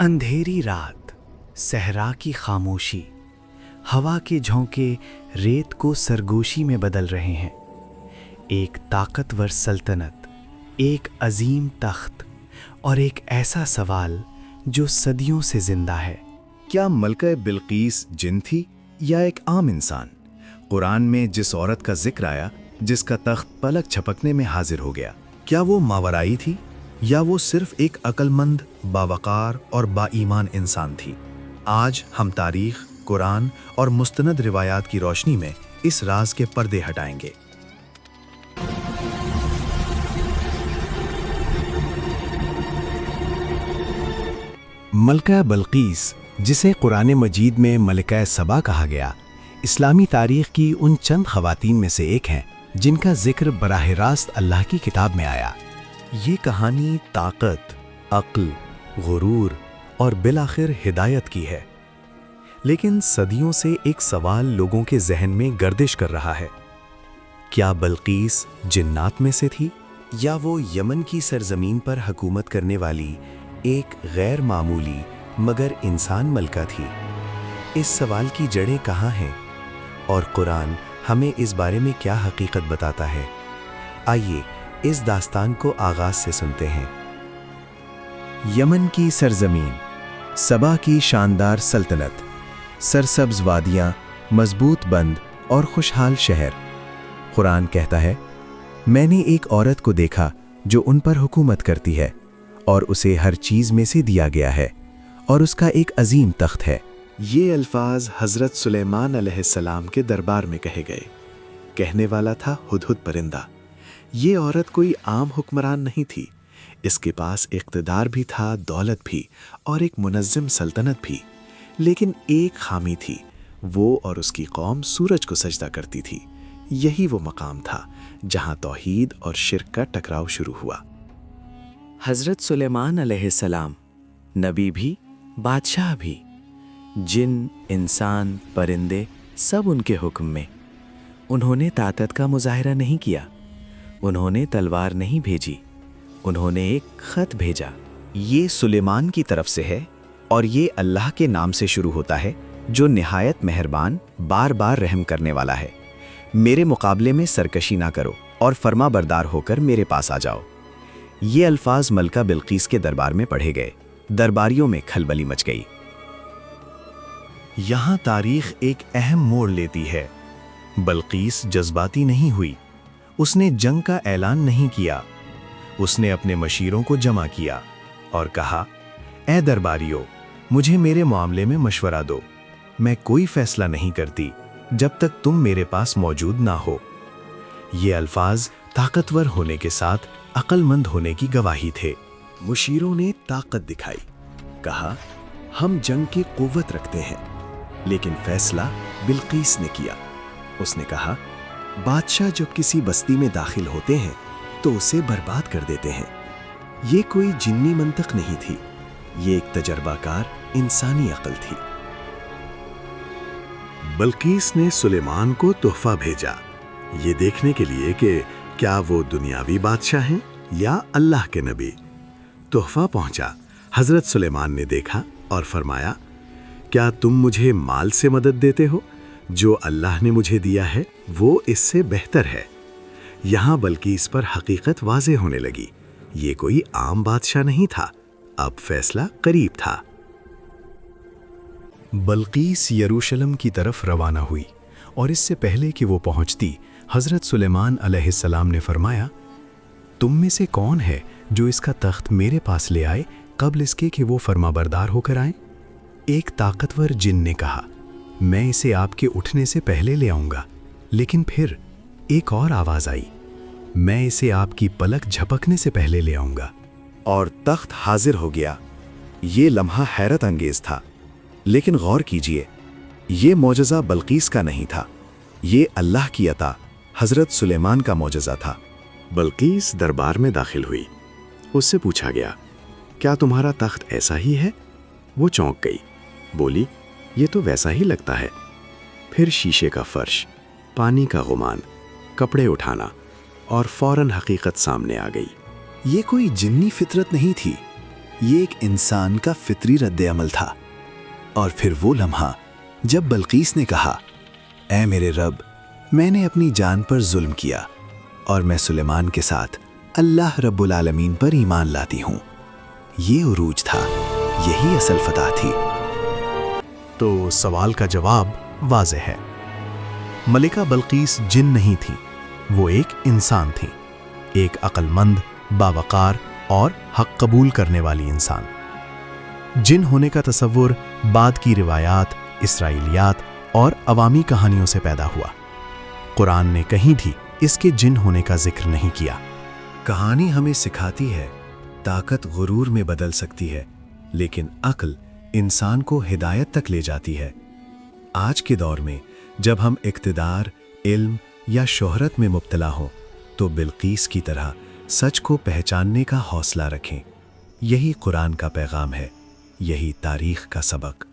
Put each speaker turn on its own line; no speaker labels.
اندھیری رات، صحرا کی خاموشی، ہوا کے جھونکے ریت کو سرگوشی میں بدل رہے ہیں۔ ایک طاقتور سلطنت، ایک عظیم تخت اور ایک ایسا سوال جو صدیوں سے زندہ ہے۔
کیا ملکہ بلقیس جن تھی یا ایک عام انسان؟ قرآن میں جس عورت کا ذکر آیا جس کا تخت پلک جھپکنے میں حاضر ہو گیا، کیا وہ ماورائی تھی یا وہ صرف ایک عقل مند، باوقار اور با ایمان انسان تھی؟ آج ہم تاریخ، قرآن اور مستند روایات کی روشنی میں اس راز کے پردے ہٹائیں گے۔ ملکہ بلقیس، جسے قرآن مجید میں ملکہ سبا کہا گیا، اسلامی تاریخ کی ان چند خواتین میں سے ایک ہیں جن کا ذکر براہ راست اللہ کی کتاب میں آیا۔ یہ کہانی طاقت، عقل، غرور اور بالآخر ہدایت کی ہے۔ لیکن صدیوں سے ایک سوال لوگوں کے ذہن میں گردش کر رہا ہے۔ کیا بلقیس جنات میں سے تھی یا وہ یمن کی سرزمین پر حکومت کرنے والی ایک غیر معمولی مگر انسان ملکہ تھی؟ اس سوال کی جڑیں کہاں ہیں اور قرآن ہمیں اس بارے میں کیا حقیقت بتاتا ہے؟ آئیے اس داستان کو آغاز سے سنتے ہیں۔ یمن کی سرزمین، سبا کی شاندار سلطنت، سرسبز وادیاں، مضبوط بند اور خوشحال شہر۔ قرآن کہتا ہے، میں نے ایک عورت کو دیکھا جو ان پر حکومت کرتی ہے اور اسے ہر چیز میں سے دیا گیا ہے اور اس کا ایک عظیم تخت ہے۔ یہ الفاظ حضرت سلیمان علیہ السلام کے دربار میں کہے گئے۔ کہنے والا تھا ہدہد پرندہ۔ یہ عورت کوئی عام حکمران نہیں تھی، اس کے پاس اقتدار بھی تھا، دولت بھی اور ایک منظم سلطنت بھی، لیکن ایک خامی تھی، وہ اور اس کی قوم سورج کو سجدہ کرتی تھی۔ یہی وہ مقام تھا جہاں توحید اور شرک کا ٹکراؤ شروع ہوا۔
حضرت سلیمان علیہ السلام، نبی بھی، بادشاہ بھی، جن، انسان، پرندے سب ان کے حکم میں۔ انہوں نے طاقت کا مظاہرہ نہیں کیا، انہوں نے تلوار نہیں بھیجی، انہوں نے ایک خط بھیجا۔
یہ سلیمان کی طرف سے ہے اور یہ اللہ کے نام سے شروع ہوتا ہے جو نہایت مہربان، بار بار رحم کرنے والا ہے۔ میرے مقابلے میں سرکشی نہ کرو اور فرما بردار ہو کر میرے پاس آ جاؤ۔ یہ الفاظ ملکہ بلقیس کے دربار میں پڑھے گئے۔ درباریوں میں کھلبلی مچ گئی۔ یہاں تاریخ ایک اہم موڑ لیتی ہے۔ بلقیس جذباتی نہیں ہوئی، اس نے جنگ کا اعلان نہیں کیا۔ اس نے اپنے مشیروں کو جمع کیا اور کہا، اے درباریوں، مجھے میرے معاملے میں مشورہ دو۔ میں کوئی فیصلہ نہیں کرتی جب تک تم میرے پاس موجود نہ ہو۔ یہ الفاظ طاقتور ہونے کے ساتھ عقل مند ہونے کی گواہی تھے۔ مشیروں نے طاقت دکھائی، کہا، ہم جنگ کی قوت رکھتے ہیں، لیکن فیصلہ بلقیس نے کیا۔ اس نے کہا، بادشاہ جب کسی بستی میں داخل ہوتے ہیں تو اسے برباد کر دیتے ہیں۔ یہ کوئی جنی منطق نہیں تھی، یہ ایک تجربہ کار انسانی عقل تھی۔
بلقیس نے سلیمان کو تحفہ بھیجا، یہ دیکھنے کے لیے کہ کیا وہ دنیاوی بادشاہ ہیں یا اللہ کے نبی۔ تحفہ پہنچا، حضرت سلیمان نے دیکھا اور فرمایا، کیا تم مجھے مال سے مدد دیتے ہو؟ جو اللہ نے مجھے دیا ہے وہ اس سے بہتر ہے۔ یہاں بلقیس پر حقیقت واضح ہونے لگی، یہ کوئی عام بادشاہ نہیں تھا، اب فیصلہ قریب تھا۔
بلقیس یروشلم کی طرف روانہ ہوئی اور اس سے پہلے کہ وہ پہنچتی، حضرت سلیمان علیہ السلام نے فرمایا، تم میں سے کون ہے جو اس کا تخت میرے پاس لے آئے قبل اس کے کہ وہ فرما بردار ہو کر آئیں؟ ایک طاقتور جن نے کہا، میں اسے آپ کے اٹھنے سے پہلے لے آؤں گا۔ لیکن پھر ایک اور آواز آئی، میں اسے آپ کی پلک جھپکنے سے پہلے لے آؤں گا۔ اور تخت حاضر ہو گیا۔ یہ لمحہ حیرت انگیز تھا، لیکن غور کیجئے، یہ معجزہ بلقیس کا نہیں تھا، یہ اللہ کی عطا حضرت سلیمان کا معجزہ تھا۔
بلقیس دربار میں داخل ہوئی، اس سے پوچھا گیا، کیا تمہارا تخت ایسا ہی ہے؟ وہ چونک گئی، بولی، یہ تو ویسا ہی لگتا ہے۔ پھر شیشے کا فرش، پانی کا غمان، کپڑے اٹھانا اور فوراً حقیقت سامنے آ گئی۔
یہ کوئی جنی فطرت نہیں تھی، یہ ایک انسان کا فطری رد عمل تھا۔ اور پھر وہ لمحہ جب بلقیس نے کہا، اے میرے رب، میں نے اپنی جان پر ظلم کیا اور میں سلیمان کے ساتھ اللہ رب العالمین پر ایمان لاتی ہوں۔ یہ عروج تھا، یہی اصل فتح تھی۔
تو سوال کا جواب واضح ہے۔ ملکہ بلقیس جن نہیں تھی، وہ ایک انسان تھی، ایک عقل مند، باوقار اور حق قبول کرنے والی انسان۔ جن ہونے کا تصور بعد کی روایات، اسرائیلیات اور عوامی کہانیوں سے پیدا ہوا۔ قرآن نے کہیں بھی اس کے جن ہونے کا ذکر نہیں کیا۔
کہانی ہمیں سکھاتی ہے، طاقت غرور میں بدل سکتی ہے، لیکن عقل انسان کو ہدایت تک لے جاتی ہے۔ آج کے دور میں جب ہم اقتدار، علم یا شہرت میں مبتلا ہوں تو بلقیس کی طرح سچ کو پہچاننے کا حوصلہ رکھیں۔ یہی قرآن کا پیغام ہے، یہی تاریخ کا سبق۔